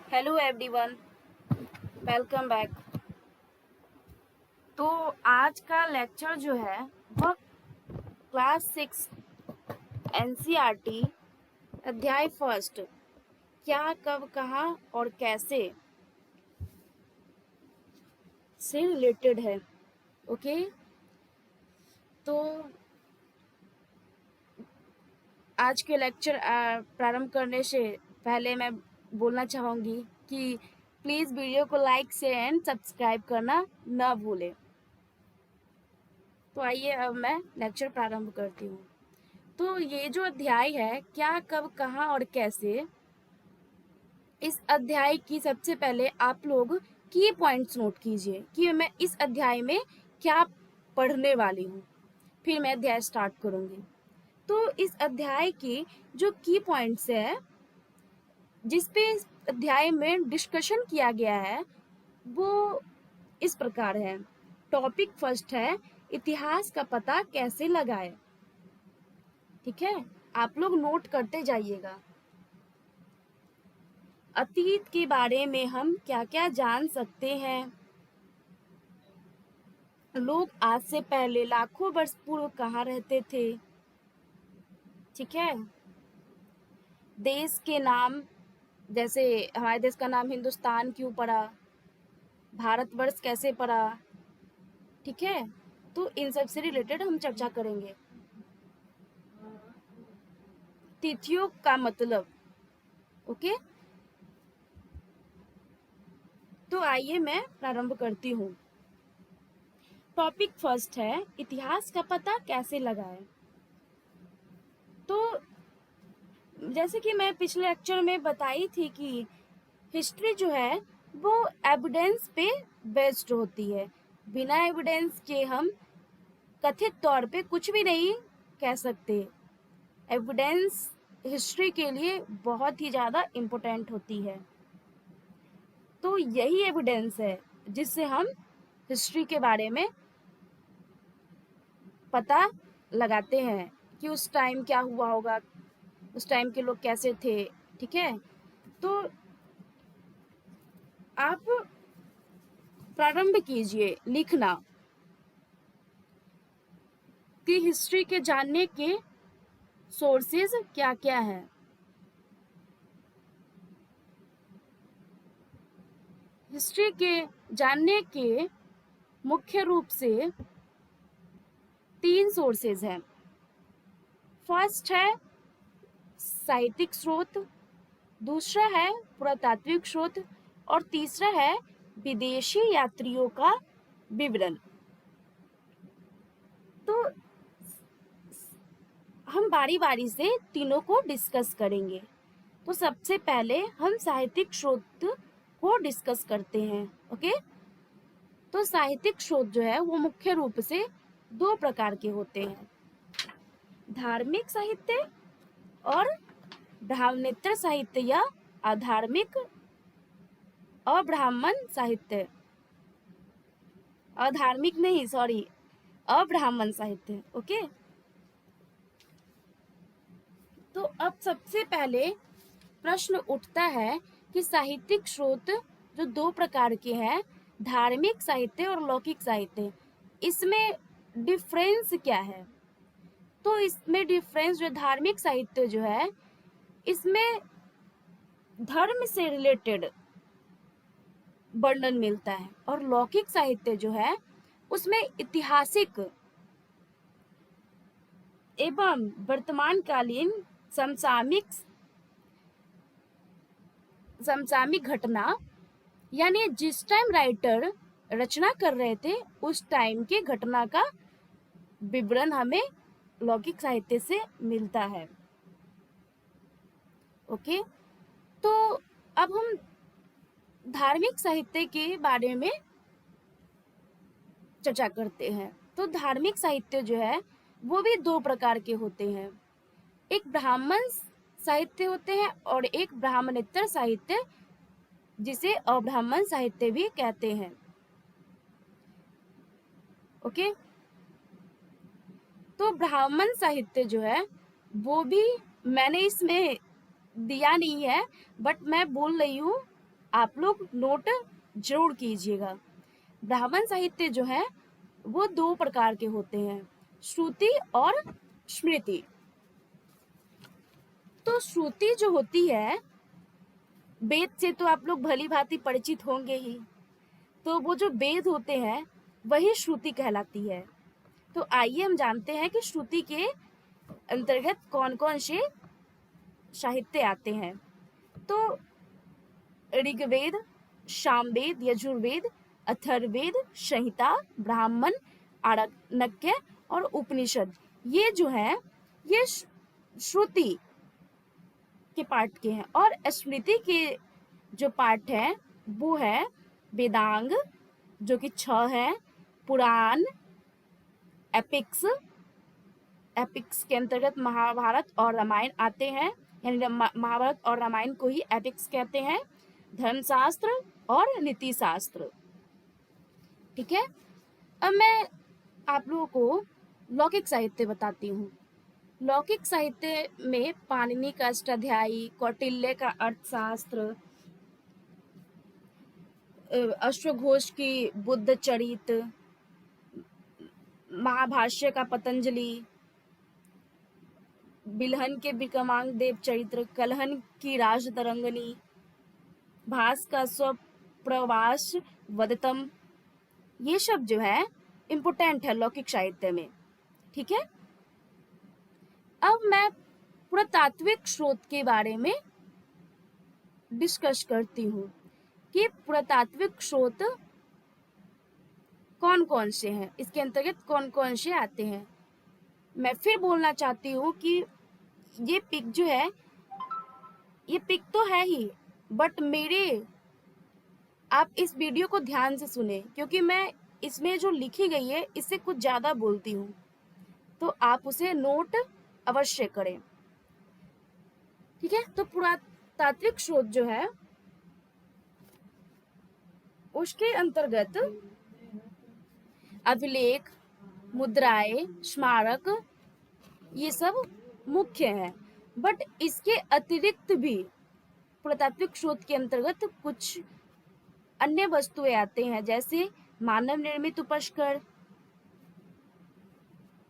Hello everyone, welcome back. तो आज का लेक्चर जो है वह क्लास 6 एनसीईआरटी अध्याय फर्स्ट क्या कब कहाँ और कैसे से रिलेटेड है। ओके, तो आज के लेक्चर प्रारंभ करने से पहले मैं बोलना चाहूँगी कि प्लीज़ वीडियो को लाइक शेयर एंड सब्सक्राइब करना ना भूलें। तो आइए अब मैं लेक्चर प्रारंभ करती हूँ। तो ये जो अध्याय है क्या कब कहाँ और कैसे, इस अध्याय की सबसे पहले आप लोग की पॉइंट्स नोट कीजिए कि मैं इस अध्याय में क्या पढ़ने वाली हूँ। फिर मैं अध्याय स्टार्ट करूँगी। तो इस अध्याय की जो की पॉइंट्स है जिस पे इस अध्याय में डिस्कशन किया गया है वो इस प्रकार है। टॉपिक फर्स्ट है इतिहास का पता कैसे लगाएं। ठीक है, आप लोग नोट करते जाइएगा। अतीत के बारे में हम क्या क्या जान सकते हैं। लोग आज से पहले लाखों वर्ष पूर्व कहाँ रहते थे। ठीक है, देश के नाम, जैसे हमारे देश का नाम हिंदुस्तान क्यों पड़ा, भारतवर्ष कैसे पड़ा। ठीक है, तो इन सब से रिलेटेड हम चर्चा करेंगे। तिथियों का मतलब। ओके, तो आइए मैं प्रारंभ करती हूँ। टॉपिक फर्स्ट है इतिहास का पता कैसे लगाएं। तो जैसे कि मैं पिछले लेक्चर में बताई थी कि हिस्ट्री जो है वो एविडेंस पे बेस्ड होती है। बिना एविडेंस के हम कथित तौर पे कुछ भी नहीं कह सकते। एविडेंस हिस्ट्री के लिए बहुत ही ज़्यादा इम्पोर्टेंट होती है। तो यही एविडेंस है जिससे हम हिस्ट्री के बारे में पता लगाते हैं कि उस टाइम क्या हुआ होगा, उस टाइम के लोग कैसे थे। ठीक है, तो आप प्रारंभ कीजिए लिखना कि हिस्ट्री के जानने के सोर्सेज क्या क्या हैं। हिस्ट्री के जानने के मुख्य रूप से 3 सोर्सेज हैं। फर्स्ट है साहित्यिक स्रोत, दूसरा है पुरातात्विक स्रोत और तीसरा है विदेशी यात्रियों का विवरण। तो हम बारी बारी से तीनों को डिस्कस करेंगे। तो सबसे पहले हम साहित्यिक स्रोत को डिस्कस करते हैं। ओके, तो साहित्यिक स्रोत जो है वो मुख्य रूप से 2 प्रकार के होते हैं, धार्मिक साहित्य और ब्राह्मणेतर साहित्य या अधार्मिक अब्राह्मण साहित्य। अधार्मिक नहीं, सॉरी, अब्राह्मण साहित्य। ओके, तो अब सबसे पहले प्रश्न उठता है कि साहित्यिक स्रोत जो 2 प्रकार के हैं, धार्मिक साहित्य और लौकिक साहित्य, इसमें डिफरेंस क्या है। तो इसमें डिफरेंस जो धार्मिक साहित्य जो है इसमें धर्म से रिलेटेड वर्णन मिलता है और लौकिक साहित्य जो है उसमें ऐतिहासिक एवं वर्तमानकालीन समसामयिक घटना, यानी जिस टाइम राइटर रचना कर रहे थे उस टाइम के घटना का विवरण हमें लौकिक साहित्य से मिलता है। ओके, तो अब हम धार्मिक साहित्य के बारे में चर्चा करते हैं। तो धार्मिक साहित्य जो है वो भी 2 प्रकार के होते हैं, एक ब्राह्मण साहित्य होते हैं और एक ब्राह्मणेतर साहित्य जिसे अब्राह्मण साहित्य भी कहते हैं। ओके, तो ब्राह्मण साहित्य जो है वो भी मैंने इसमें दिया नहीं है बट मैं बोल रही हूँ आप लोग नोट जरूर कीजिएगा। ब्राह्मण साहित्य जो है वो दो प्रकार के होते हैं, श्रुति और स्मृति। तो श्रुति जो होती है, वेद से तो आप लोग भली भांति परिचित होंगे ही, तो वो जो वेद होते हैं वही श्रुति कहलाती है। तो आइए हम जानते हैं कि श्रुति के अंतर्गत कौन कौन से साहित्य आते हैं। तो ऋग्वेद, सामवेद, यजुर्वेद, अथर्ववेद, संहिता, ब्राह्मण, आरण्यक और उपनिषद, ये जो है ये श्रुति के पाठ के हैं। और स्मृति के जो पाठ है वो है वेदांग जो कि 6 है, पुराण, एपिक्स, एपिक्स के अंतर्गत महाभारत और रामायण आते हैं, यानी महाभारत और रामायण को ही एपिक्स कहते हैं, धर्मशास्त्र और नीति शास्त्र। ठीक है, अब मैं आप लोगों को लौकिक साहित्य बताती हूँ। लौकिक साहित्य में पाणिनि का अष्टाध्यायी, कौटिल्य का अर्थशास्त्र, अश्वघोष की बुद्ध चरित, महाभाष्य का पतंजलि, बिल्हन के विक्रमांक देव चरित्र, कलहन की राजतरंगिणी, भास का स्वप्रवास वदतम, ये सब जो है इम्पोर्टेंट है लौकिक साहित्य में। ठीक है, अब मैं पुरातात्विक स्रोत के बारे में डिस्कस करती हूँ कि पुरातात्विक स्रोत कौन कौन से हैं, इसके अंतर्गत कौन कौन से आते हैं। मैं फिर बोलना चाहती हूँ कि ये पिक जो है, ये पिक तो है ही, बट आप इस वीडियो को ध्यान से सुने, क्योंकि मैं इसमें जो लिखी गई है इससे कुछ ज्यादा बोलती हूँ, तो आप उसे नोट अवश्य करें। ठीक है, तो पुरातात्विक स्रोत जो है उसके अंतर्गत अभिलेख, मुद्राएं, स्मारक, ये सब मुख्य है। बट इसके अतिरिक्त भी पुरातात्विक स्रोत के अंतर्गत कुछ अन्य वस्तुएं आते हैं, जैसे मानव निर्मित उपस्कर,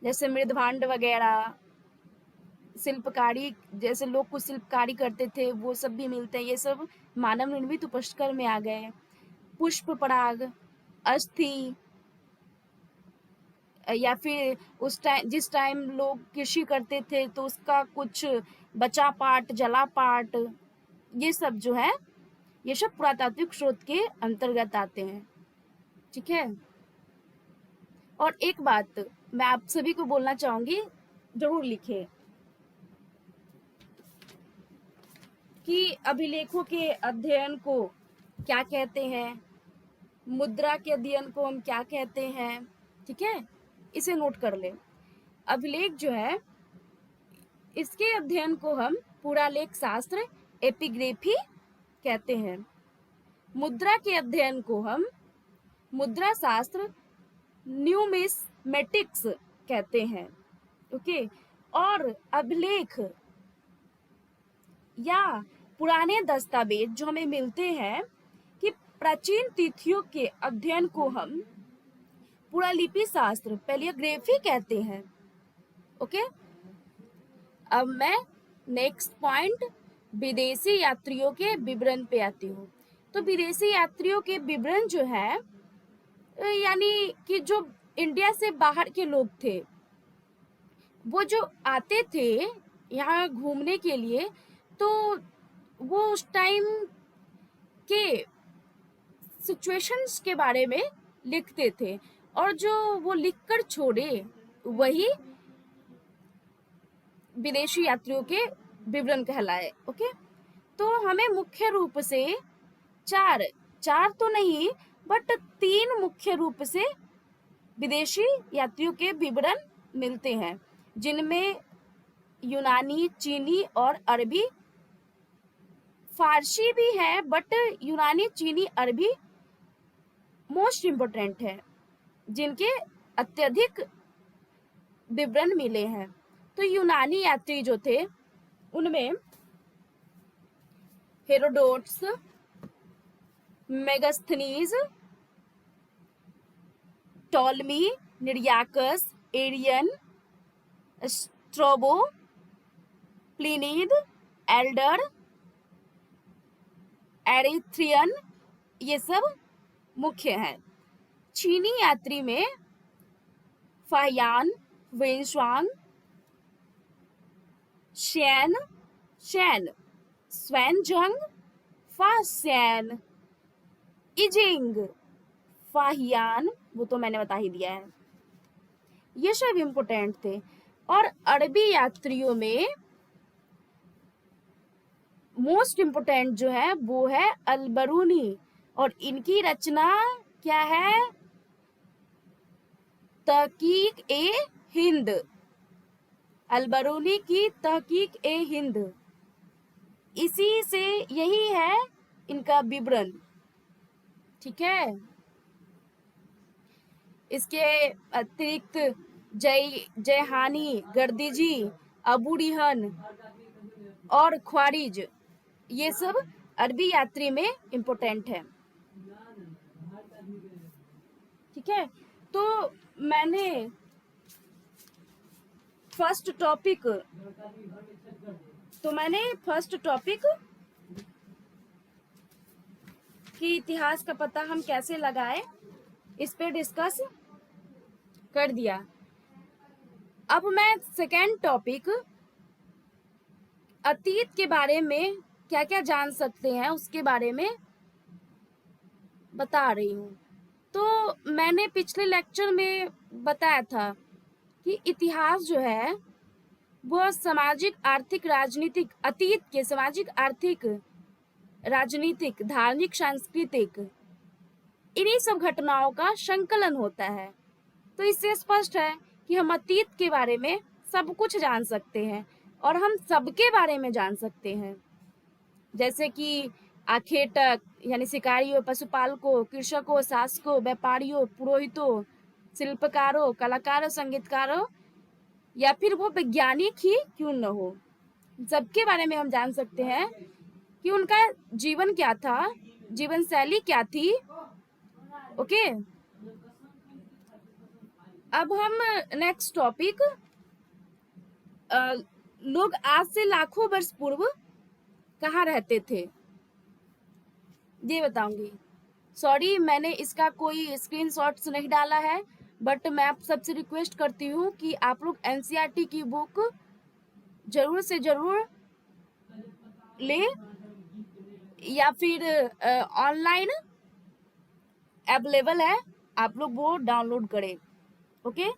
जैसे मृदभांड वगैरह, शिल्पकारी, जैसे लोग कुछ शिल्पकारी करते थे वो सब भी मिलते हैं, ये सब मानव निर्मित उपस्कर में आ गए। पुष्प पराग, अस्थि, या फिर उस टाइम जिस टाइम लोग कृषि करते थे तो उसका कुछ बचा पाट, जला पाट, ये सब जो है ये सब पुरातात्विक स्रोत के अंतर्गत आते हैं। ठीक है, और एक बात मैं आप सभी को बोलना चाहूंगी, जरूर लिखें कि अभिलेखों के अध्ययन को क्या कहते हैं, मुद्रा के अध्ययन को हम क्या कहते हैं। ठीक है, इसे नोट कर ले। अभिलेख जो है इसके अध्ययन को हम पुरालेख शास्त्र, एपिग्राफी कहते हैं। मुद्रा के अध्ययन को हम मुद्रा शास्त्र, न्यूमिस्मेटिक्स कहते हैं। ओके, और अभिलेख या पुराने दस्तावेज जो हमें मिलते हैं कि प्राचीन तिथियों के अध्ययन को हम पुरालिपि शास्त्र, पैलियोग्राफी कहते हैं। ओके, अब मैं नेक्स्ट पॉइंट विदेशी यात्रियों के विवरण पे आती हूँ। तो विदेशी यात्रियों के विवरण जो है, यानी कि जो इंडिया से बाहर के लोग थे वो जो आते थे यहाँ घूमने के लिए, तो वो उस टाइम के सिचुएशंस के बारे में लिखते थे, और जो वो लिखकर छोड़े वही विदेशी यात्रियों के विवरण कहलाए। ओके, तो हमें मुख्य रूप से चार तो नहीं बट 3 मुख्य रूप से विदेशी यात्रियों के विवरण मिलते हैं, जिनमें यूनानी, चीनी और अरबी, फारसी भी है बट यूनानी, चीनी, अरबी मोस्ट इम्पोर्टेंट है, जिनके अत्यधिक विवरण मिले हैं। तो यूनानी यात्री जो थे उनमें Herodotus, Megasthenes, Ptolemy, Nearchus, Arrian, Strabo, Pliny the, Elder, Erythraean, ये सब मुख्य हैं। चीनी यात्री में फाहियान, वेनश्वांग, शैन, शैन, स्वैनजंग, फास्यान, इजिंग, फाहियान, वो तो मैंने बता ही दिया है। ये सब इम्पोर्टेंट थे। और अरबी यात्रियों में मोस्ट इम्पोर्टेंट जो है वो है अलबरूनी, और इनकी रचना क्या है? तहकीक ए हिंद, अलबरूनी की तहकीक ए हिंद, इसी से यही है इनका विवरण। ठीक है। इसके अतिरिक्त जयहानी, गर्दीजी, अबू रिहन और ख्वारिज, ये सब अरबी यात्री में इम्पोर्टेंट है। ठीक है। तो मैंने फर्स्ट टॉपिक कि इतिहास का पता हम कैसे लगाएं, इस पे डिस्कस कर दिया। अब मैं सेकेंड टॉपिक अतीत के बारे में क्या क्या जान सकते हैं उसके बारे में बता रही हूँ। तो मैंने पिछले लेक्चर में बताया था कि इतिहास जो है वो सामाजिक, आर्थिक, राजनीतिक, अतीत के सामाजिक, आर्थिक, राजनीतिक, धार्मिक, सांस्कृतिक, इन्हीं सब घटनाओं का संकलन होता है। तो इससे स्पष्ट है कि हम अतीत के बारे में सब कुछ जान सकते हैं और हम सबके बारे में जान सकते हैं, जैसे कि आखेटक यानी शिकारियों, पशुपालकों, कृषकों, शासकों, व्यापारियों, पुरोहितों, शिल्पकारों, कलाकारों, संगीतकारों, या फिर वो वैज्ञानिक ही क्यों न हो, सबके बारे में हम जान सकते हैं कि उनका जीवन क्या था, जीवन शैली क्या थी। ओके। अब हम नेक्स्ट टॉपिक, लोग आज से लाखों वर्ष पूर्व कहाँ रहते थे ये बताऊंगी। सॉरी, मैंने इसका कोई स्क्रीनशॉट्स नहीं डाला है, बट मैं आप सबसे रिक्वेस्ट करती हूँ कि आप लोग एनसीईआरटी की बुक जरूर से जरूर ले, या फिर ऑनलाइन अवेलेबल है, आप लोग वो डाउनलोड करें। ओके।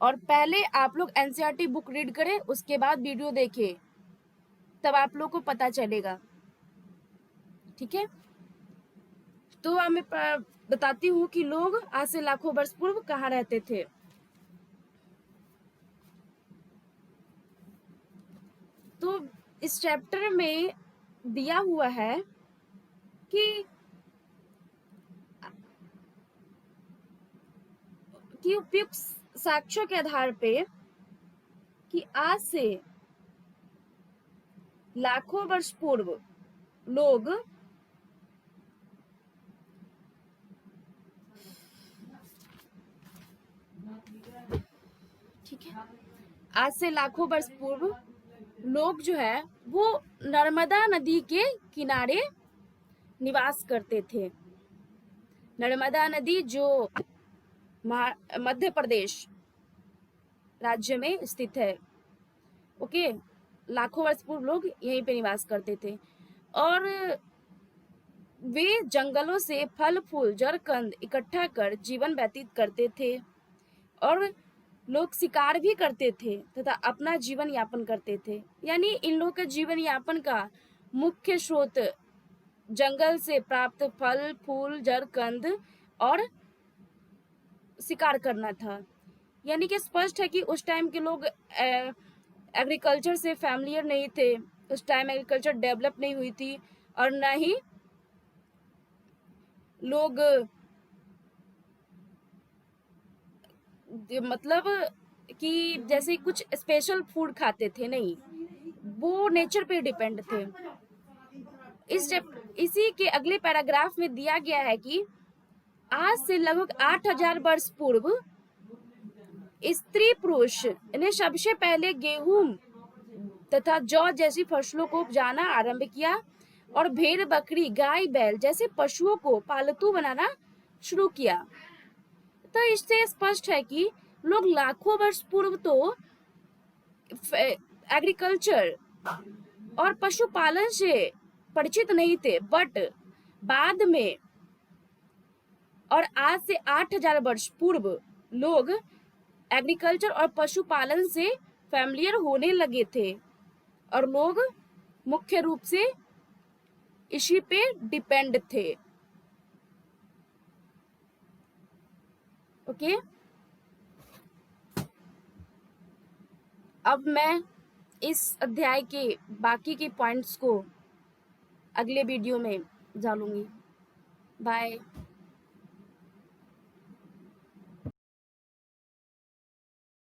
और पहले आप लोग एनसीईआरटी बुक रीड करें, उसके बाद वीडियो देखें, तब आप लोग को पता चलेगा। ठीक है। तो अब मैं बताती हूँ कि लोग आज से लाखों वर्ष पूर्व कहाँ रहते थे। तो इस चैप्टर में दिया हुआ है कि उपयुक्त साक्ष्यों के आधार पे कि आज से लाखों वर्ष पूर्व लोग ठीक है, आज से लाखों वर्ष पूर्व लोग जो है वो नर्मदा नदी के किनारे निवास करते थे। नर्मदा नदी जो मध्य प्रदेश राज्य में स्थित है। ओके। लाखों वर्ष पूर्व लोग यहीं पे निवास करते थे और वे जंगलों से फल फूल जड़ कंद इकट्ठा कर जीवन व्यतीत करते थे और लोग शिकार भी करते थे तथा अपना जीवन यापन करते थे। यानी इन लोगों के जीवन यापन का मुख्य स्रोत जंगल से प्राप्त फल फूल जड़ कंद और शिकार करना था। यानी कि स्पष्ट है कि उस टाइम के लोग एग्रीकल्चर से फैमिलियर नहीं थे, उस टाइम एग्रीकल्चर डेवलप नहीं हुई थी, और न ही लोग मतलब कि जैसे कुछ स्पेशल फूड खाते थे, नहीं, वो नेचर पे डिपेंड थे। इसी के अगले पैराग्राफ में दिया गया है कि आज से लगभग 8000 वर्ष पूर्व स्त्री पुरुष ने सबसे पहले गेहूं तथा जौ जैसी फसलों को उपजाना आरंभ किया और भेड़ बकरी गाय बैल जैसे पशुओं को पालतू बनाना शुरू किया। तो इससे स्पष्ट है कि लोग लाखों वर्ष पूर्व तो एग्रीकल्चर और पशुपालन से परिचित नहीं थे, बट बाद में और आज से 8000 वर्ष पूर्व लोग एग्रीकल्चर और पशुपालन से फैमिलियर होने लगे थे और लोग मुख्य रूप से इसी पे डिपेंड थे। ओके, अब मैं इस अध्याय के बाकी के पॉइंट्स को अगले वीडियो में डालूंगी। बाय।